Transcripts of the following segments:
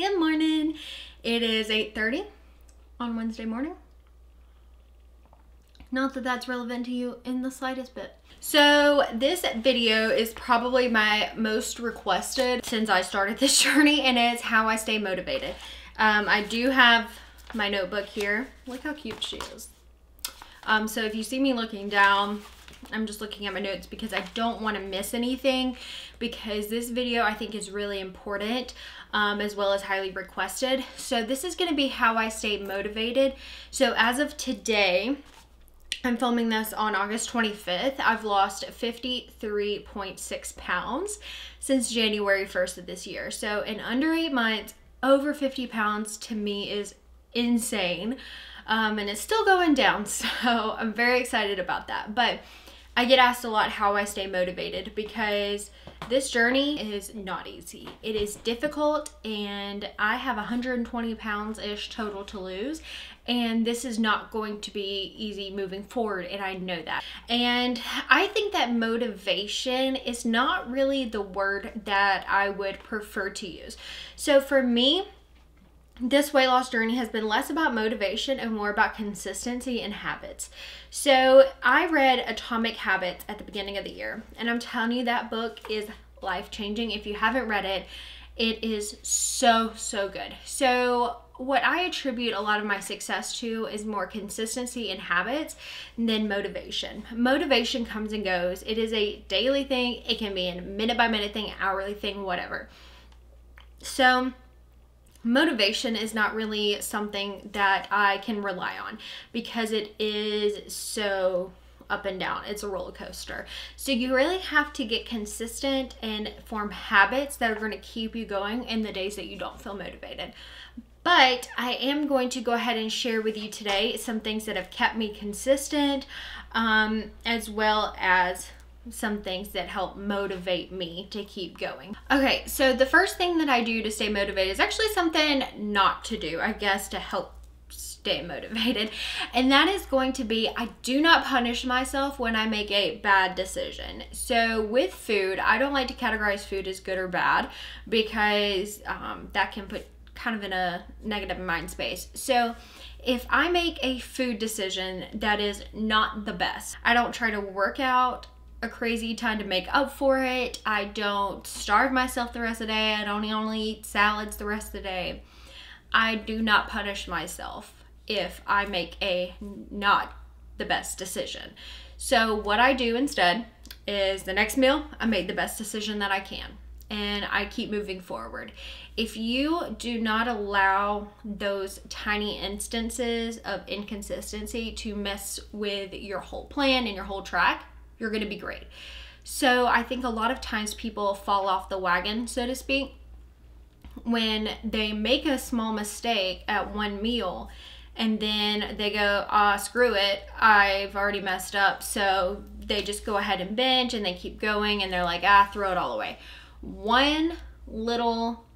Good morning. It is 8:30 on Wednesday morning. Not that that's relevant to you in the slightest bit. So this video is probably my most requested since I started this journey, and it's how I stay motivated. I do have my notebook here. Look how cute she is. So if you see me looking down, I'm just looking at my notes because I don't want to miss anything, because this video I think is really important, as well as highly requested. So this is going to be how I stay motivated. So as of today, I'm filming this on August 25th. I've lost 53.6 pounds since January 1st of this year. So in under 8 months, over 50 pounds to me is insane. And it's still going down, so I'm very excited about that. But I get asked a lot how I stay motivated, because this journey is not easy. It is difficult, and I have 120 pounds-ish total to lose, and this is not going to be easy moving forward, and I know that. And I think that motivation is not really the word that I would prefer to use. So for me, this weight loss journey has been less about motivation and more about consistency and habits. So I read Atomic Habits at the beginning of the year, and I'm telling you, that book is life-changing. If you haven't read it, it is so good. So what I attribute a lot of my success to is more consistency and habits than motivation. Motivation comes and goes. It is a daily thing. It can be a minute-by-minute thing, hourly thing, whatever. So motivation is not really something that I can rely on, because it is so up and down. It's a roller coaster. So you really have to get consistent and form habits that are going to keep you going in the days that you don't feel motivated. But I am going to go ahead and share with you today some things that have kept me consistent, as well as some things that help motivate me to keep going. Okay, so the first thing that I do to stay motivated is actually something not to do, I guess, to help stay motivated. And that is going to be, I do not punish myself when I make a bad decision. So with food, I don't like to categorize food as good or bad, because that can put kind of in a negative mind space. So if I make a food decision that is not the best, I don't try to work out a crazy ton to make up for it. I don't starve myself the rest of the day. I don't only eat salads the rest of the day. I do not punish myself if I make a not the best decision. So what I do instead is the next meal, I make the best decision that I can, and I keep moving forward. If you do not allow those tiny instances of inconsistency to mess with your whole plan and your whole track, you're going to be great. So I think a lot of times people fall off the wagon, so to speak, when they make a small mistake at one meal, and then they go, screw it, I've already messed up. So they just go ahead and binge, and they keep going, and they're like, throw it all away. One little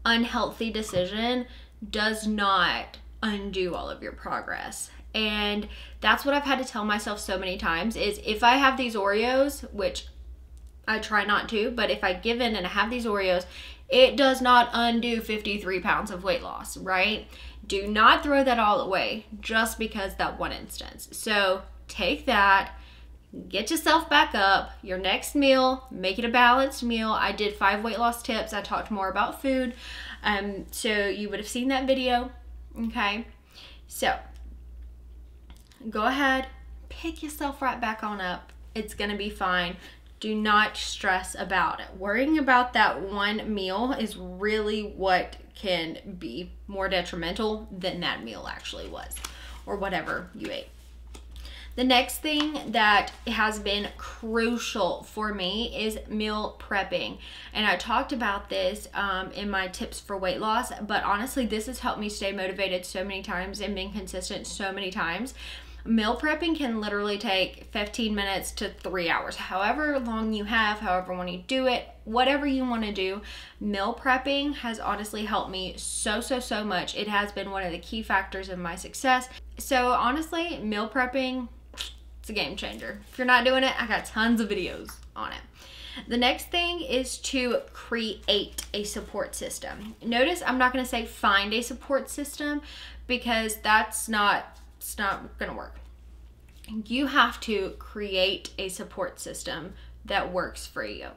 unhealthy decision does not undo all of your progress. And that's what I've had to tell myself so many times, is if I have these Oreos, which I try not to, but if I give in and I have these Oreos, it does not undo 53 pounds of weight loss, right? Do not throw that all away just because that one instance. So take that, get yourself back up. Your next meal, make it a balanced meal. I did 5 weight loss tips. I talked more about food. So you would have seen that video. Okay. So go ahead, pick yourself right back on up. It's going to be fine. Do not stress about it. Worrying about that one meal is really what can be more detrimental than that meal actually was, or whatever you ate. The next thing that has been crucial for me is meal prepping. And I talked about this in my tips for weight loss, but honestly, this has helped me stay motivated so many times and been consistent so many times. Meal prepping can literally take 15 minutes to 3 hours, however long you have, however when you do it, whatever you want to do. Meal prepping has honestly helped me so much. It has been one of the key factors of my success. So honestly, meal prepping, it's a game changer. If you're not doing it, I got tons of videos on it. The next thing is to create a support system. Notice I'm not going to say find a support system, because it's not going to work. You have to create a support system that works for you.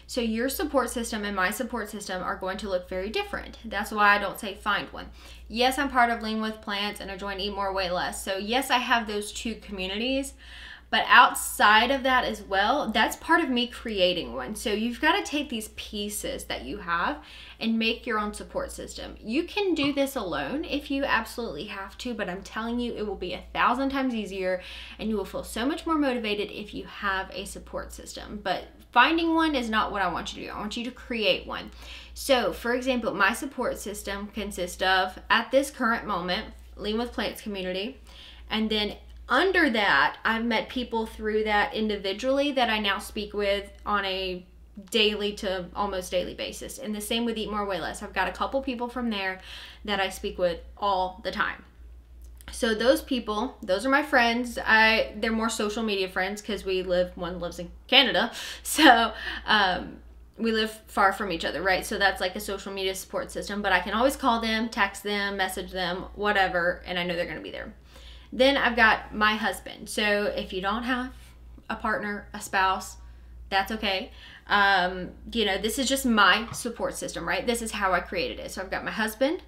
So your support system and my support system are going to look very different. That's why I don't say find one. Yes, I'm part of Lean with Plants and I joined Eat More Weigh Less. So yes, I have those two communities. But outside of that as well, that's part of me creating one. So you've got to take these pieces that you have and make your own support system. You can do this alone if you absolutely have to, but I'm telling you, it will be 1,000 times easier and you will feel so much more motivated if you have a support system. But finding one is not what I want you to do. I want you to create one. So for example, my support system consists of, at this current moment, Lean with Plants community, and then under that, I've met people through that individually that I now speak with on a daily to almost daily basis. And the same with Eat More Weigh Less. I've got a couple people from there that I speak with all the time. So those people, those are my friends. They're more social media friends because one lives in Canada. So we live far from each other, right? So that's like a social media support system. But I can always call them, text them, message them, whatever, and I know they're going to be there. Then I've got my husband. So if you don't have a partner, a spouse, that's okay. You know, this is just my support system, right? This is how I created it. So I've got my husband.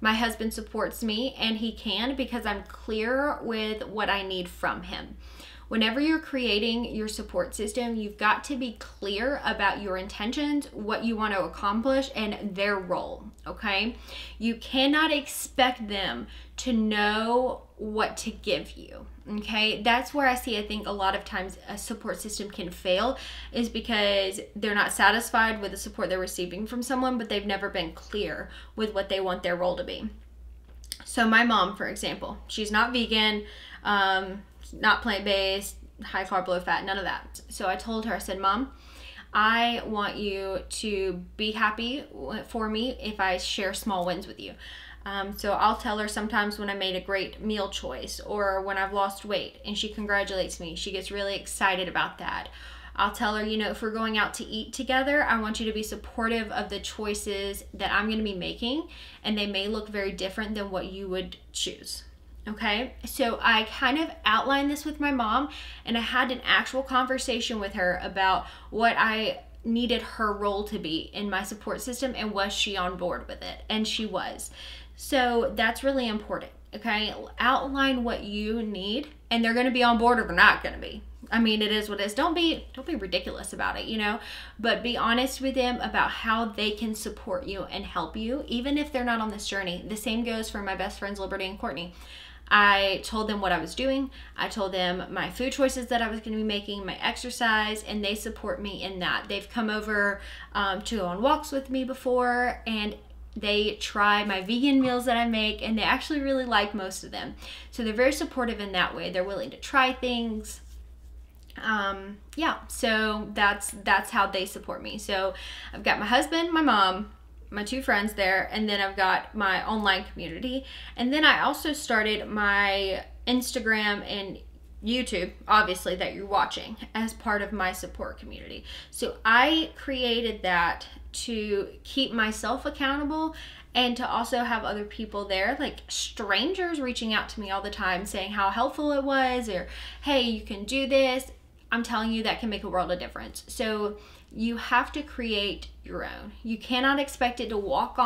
My husband supports me, and he can because I'm clear with what I need from him. Whenever you're creating your support system, you've got to be clear about your intentions, what you want to accomplish, and their role, okay? You cannot expect them to know what to give you, okay? That's where I think a lot of times a support system can fail, is because they're not satisfied with the support they're receiving from someone, but they've never been clear with what they want their role to be. So my mom, for example, she's not vegan, not plant-based, high carb, low fat, none of that. So I told her, I said, Mom, I want you to be happy for me if I share small wins with you. So I'll tell her sometimes when I made a great meal choice or when I've lost weight and she congratulates me. She gets really excited about that. I'll tell her, you know, if we're going out to eat together, I want you to be supportive of the choices that I'm going to be making, and they may look very different than what you would choose. Okay, so I kind of outlined this with my mom, and I had an actual conversation with her about what I needed her role to be in my support system, and was she on board with it? And she was. So that's really important. Okay, outline what you need, and they're going to be on board or they're not going to be. I mean, it is what it is. Don't be ridiculous about it, you know, but be honest with them about how they can support you and help you, even if they're not on this journey. The same goes for my best friends, Liberty and Courtney. I told them what I was doing. I told them my food choices that I was going to be making, my exercise, and they support me in that. They've come over to go on walks with me before, and they try my vegan meals that I make, and they actually really like most of them. So they're very supportive in that way. They're willing to try things. Yeah, so that's how they support me. So I've got my husband, my mom, my two friends there, and then I've got my online community. And then I also started my Instagram and YouTube, obviously, that you're watching, as part of my support community. So I created that to keep myself accountable and to also have other people there, like strangers reaching out to me all the time saying how helpful it was, or hey, you can do this. I'm telling you, that can make a world of difference. So you have to create your own. You cannot expect it to walk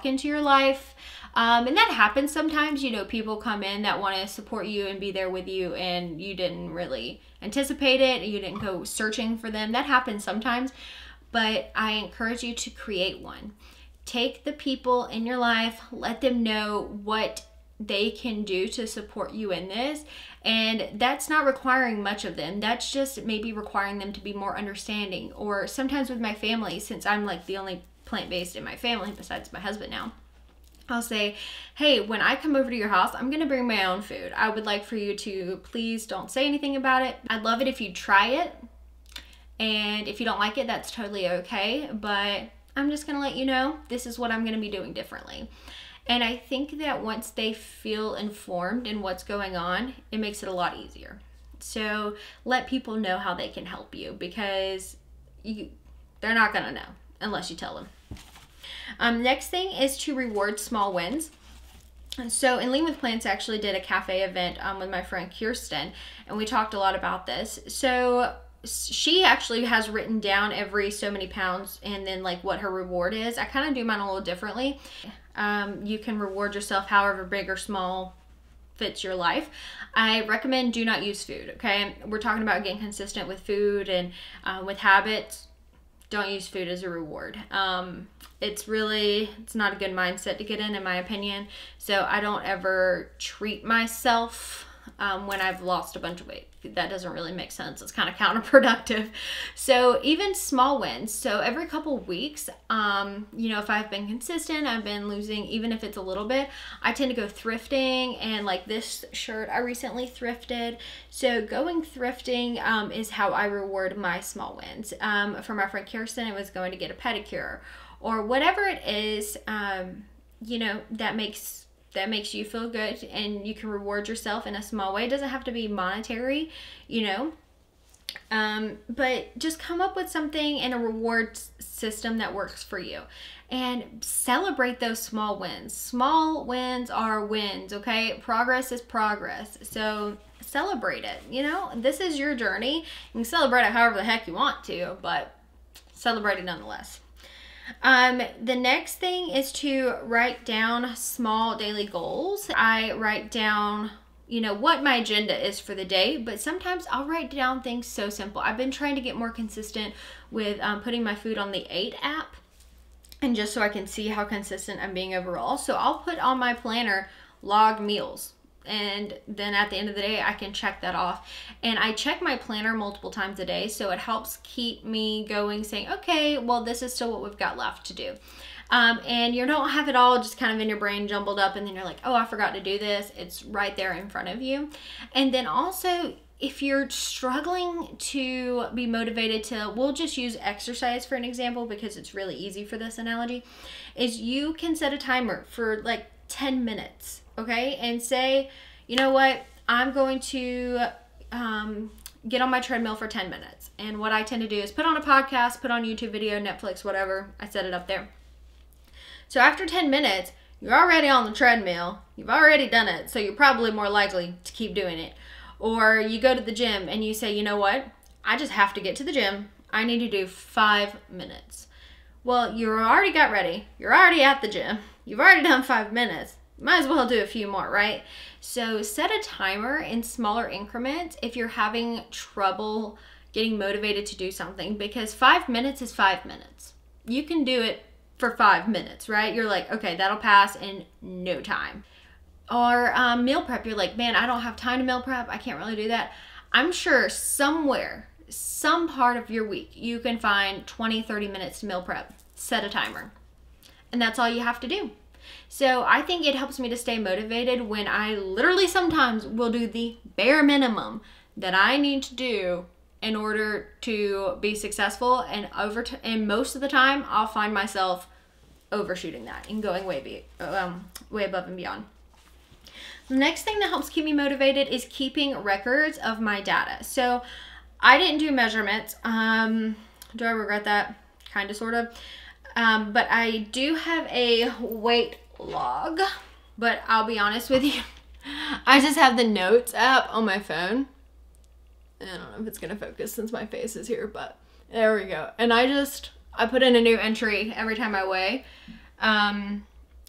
into your life. And that happens sometimes. You know, people come in that want to support you and be there with you, and you didn't really anticipate it. You didn't go searching for them. That happens sometimes. But I encourage you to create one. Take the people in your life, let them know what they can do to support you in this. And that's not requiring much of them. That's just maybe requiring them to be more understanding. Or sometimes with my family, since I'm like the only plant-based in my family besides my husband now, I'll say, hey, when I come over to your house, I'm going to bring my own food. I would like for you to please don't say anything about it. I'd love it if you try it. And if you don't like it, that's totally okay. But I'm just going to let you know, this is what I'm going to be doing differently. And I think that once they feel informed in what's going on, it makes it a lot easier. So let people know how they can help you, because they're not gonna know unless you tell them. Next thing is to reward small wins. So in Lean with Plants, I actually did a cafe event with my friend Kirsten, and we talked a lot about this. So she actually has written down every so many pounds and then like what her reward is. I kind of do mine a little differently. You can reward yourself however big or small fits your life. I recommend do not use food, okay? We're talking about getting consistent with food and with habits. Don't use food as a reward. It's not a good mindset to get in my opinion. So I don't ever treat myself when I've lost a bunch of weight. That doesn't really make sense. It's kind of counterproductive. So even small wins. So every couple weeks, if I've been consistent, I've been losing, even if it's a little bit, I tend to go thrifting. And like this shirt, I recently thrifted. So going thrifting is how I reward my small wins. For my friend Kirsten, it was going to get a pedicure or whatever it is, that makes you feel good, and you can reward yourself in a small way. It doesn't have to be monetary, but just come up with something in a reward system that works for you and celebrate those small wins. Small wins are wins, okay? Progress is progress. So celebrate it, This is your journey. You can celebrate it however the heck you want to, but celebrate it nonetheless. The next thing is to write down small daily goals. I write down, what my agenda is for the day, but sometimes I'll write down things so simple. I've been trying to get more consistent with putting my food on the 8 app, and just so I can see how consistent I'm being overall. So I'll put on my planner log meals. And then at the end of the day, I can check that off. And I check my planner multiple times a day, so it helps keep me going, saying, okay, well, this is still what we've got left to do. And you don't have it all just kind of in your brain jumbled up, and then you're like, oh, I forgot to do this. It's right there in front of you. And then also, if you're struggling to be motivated to, we'll just use exercise for an example because it's really easy for this analogy, is you can set a timer for like 10 minutes. Okay, and say, you know what, I'm going to get on my treadmill for 10 minutes. And what I tend to do is put on a podcast, put on YouTube video, Netflix, whatever. I set it up there. So after 10 minutes, you're already on the treadmill. You've already done it. So you're probably more likely to keep doing it. Or you go to the gym and you say, you know what, I just have to get to the gym. I need to do 5 minutes. Well, you already got ready. You're already at the gym. You've already done 5 minutes. Might as well do a few more, right? So set a timer in smaller increments if you're having trouble getting motivated to do something, because 5 minutes is 5 minutes. You can do it for 5 minutes, right? You're like, okay, that'll pass in no time. Or meal prep, you're like, man, I don't have time to meal prep. I can't really do that. I'm sure somewhere, some part of your week, you can find 20, 30 minutes to meal prep. Set a timer. And that's all you have to do. So I think it helps me to stay motivated when I literally sometimes will do the bare minimum that I need to do in order to be successful, and most of the time I'll find myself overshooting that and going way above and beyond. The next thing that helps keep me motivated is keeping records of my data. So I didn't do measurements. Do I regret that? Kind of, sort of. But I do have a weight log, but I'll be honest with you, I just have the notes app on my phone. I don't know if it's gonna focus since my face is here, but there we go. And I put in a new entry every time I weigh.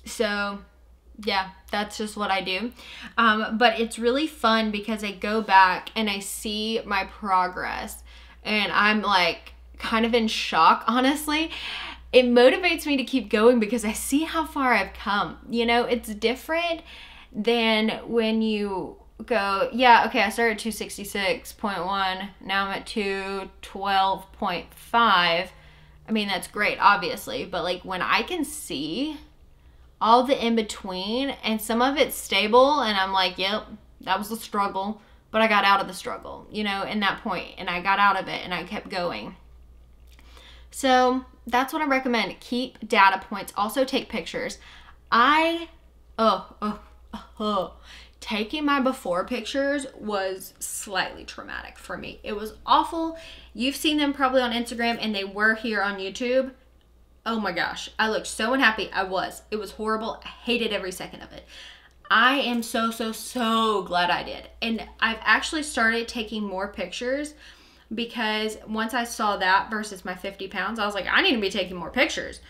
So yeah, that's just what I do. But it's really fun because I go back and I see my progress, and I'm like kind of in shock, honestly. It motivates me to keep going because I see how far I've come. It's different than when you go, yeah, okay, I started at 266.1, now I'm at 212.5. I mean, that's great, obviously, but like when I can see all the in between and some of it's stable and I'm like, yep, that was a struggle, but I got out of the struggle, in that point, and I got out of it and I kept going. So that's what I recommend. Keep data points. Also take pictures. taking my before pictures was slightly traumatic for me. It was awful. You've seen them probably on Instagram, and they were here on YouTube. Oh my gosh, I looked so unhappy. It was horrible. I hated every second of it. I am so glad I did. And I've actually started taking more pictures, because once I saw that versus my 50 pounds, I was like, I need to be taking more pictures.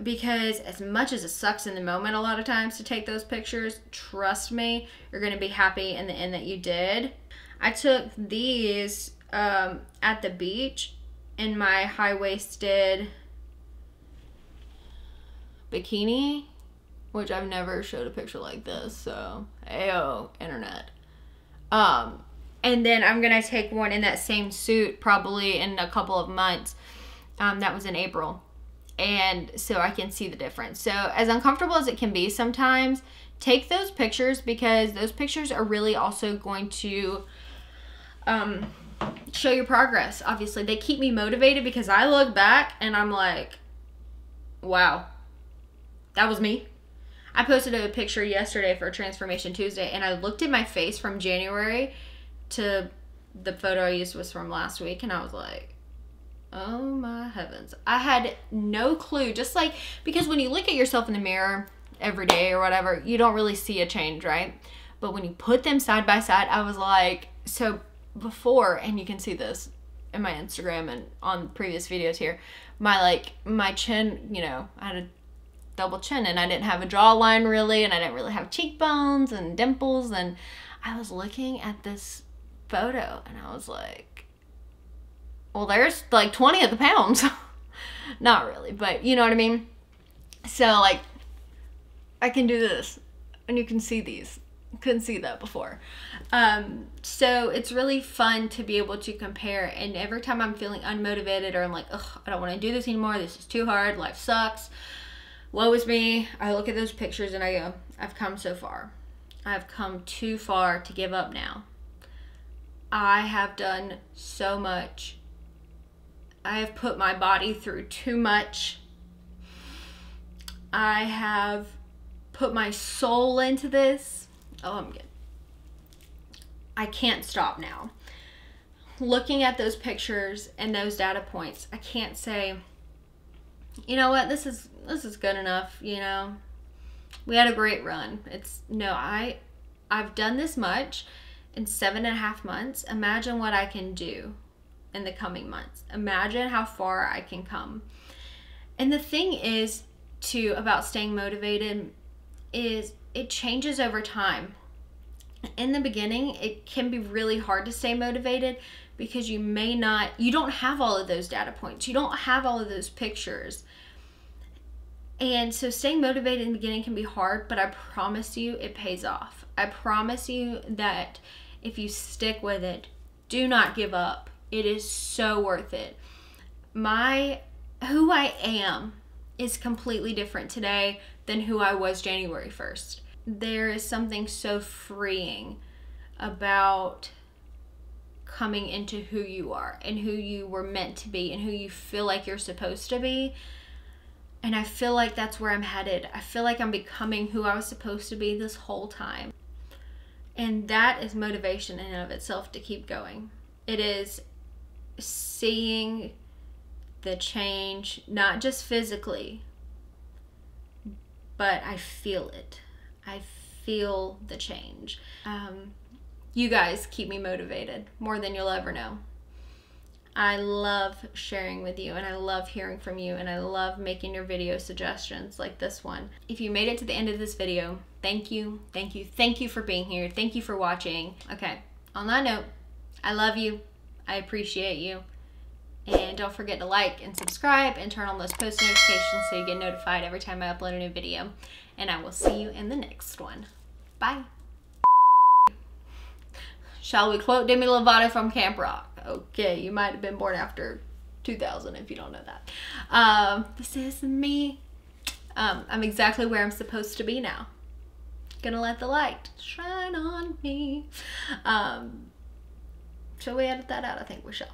Because as much as it sucks in the moment a lot of times to take those pictures, trust me, you're going to be happy in the end that you did. I took these at the beach in my high-waisted bikini, which I've never showed a picture like this, so ayo, internet. And then I'm going to take one in that same suit probably in a couple of months. That was in April. And so I can see the difference. So as uncomfortable as it can be sometimes, take those pictures, because those pictures are really also going to show your progress. Obviously, they keep me motivated, because I look back and I'm like, wow, that was me. I posted a picture yesterday for Transformation Tuesday, and I looked at my face from January to the photo I used was from last week, and I was like, oh my heavens. I had no clue. Just like, because when you look at yourself in the mirror every day or whatever, you don't really see a change, right? But when you put them side by side, I was like, so before, and you can see this in my Instagram and on previous videos here, my chin, you know, I had a double chin, and I didn't have a jawline really, and I didn't really have cheekbones and dimples, and I was looking at this photo and I was like, well, there's like 20 of the pounds. Not really, but you know what I mean? So like, I can do this, and you can see these. Couldn't see that before. So it's really fun to be able to compare, and every time I'm feeling unmotivated, or I'm like, ugh, I don't want to do this anymore, this is too hard, life sucks, woe is me, I look at those pictures and I go, I've come so far. I've come too far to give up now. I have done so much. I have put my body through too much. I have put my soul into this. Oh, I'm good. I can't stop now. Looking at those pictures and those data points, I can't say, you know what, this is good enough, you know. We had a great run. I've done this much in 7.5 months. Imagine what I can do in the coming months. Imagine how far I can come. And the thing is about staying motivated is it changes over time. In the beginning, it can be really hard to stay motivated, because you don't have all of those data points. You don't have all of those pictures. And so staying motivated in the beginning can be hard, but I promise you it pays off. I promise you that if you stick with it, do not give up. It is so worth it. Who I am is completely different today than who I was January 1st. There is something so freeing about coming into who you are and who you were meant to be and who you feel like you're supposed to be. And I feel like that's where I'm headed. I feel like I'm becoming who I was supposed to be this whole time. And that is motivation in and of itself to keep going. It is seeing the change, not just physically, but I feel it. I feel the change. You guys keep me motivated more than you'll ever know. I love sharing with you, and I love hearing from you, and I love making your video suggestions like this one. If you made it to the end of this video, thank you, thank you, thank you for being here. Thank you for watching. Okay, on that note, I love you. I appreciate you. And don't forget to like and subscribe and turn on those post notifications so you get notified every time I upload a new video. And I will see you in the next one. Bye. Shall we quote Demi Lovato from Camp Rock? Okay, you might have been born after 2000 if you don't know that. This is me. I'm exactly where I'm supposed to be now. Gonna let the light shine on me. Shall we edit that out? I think we shall.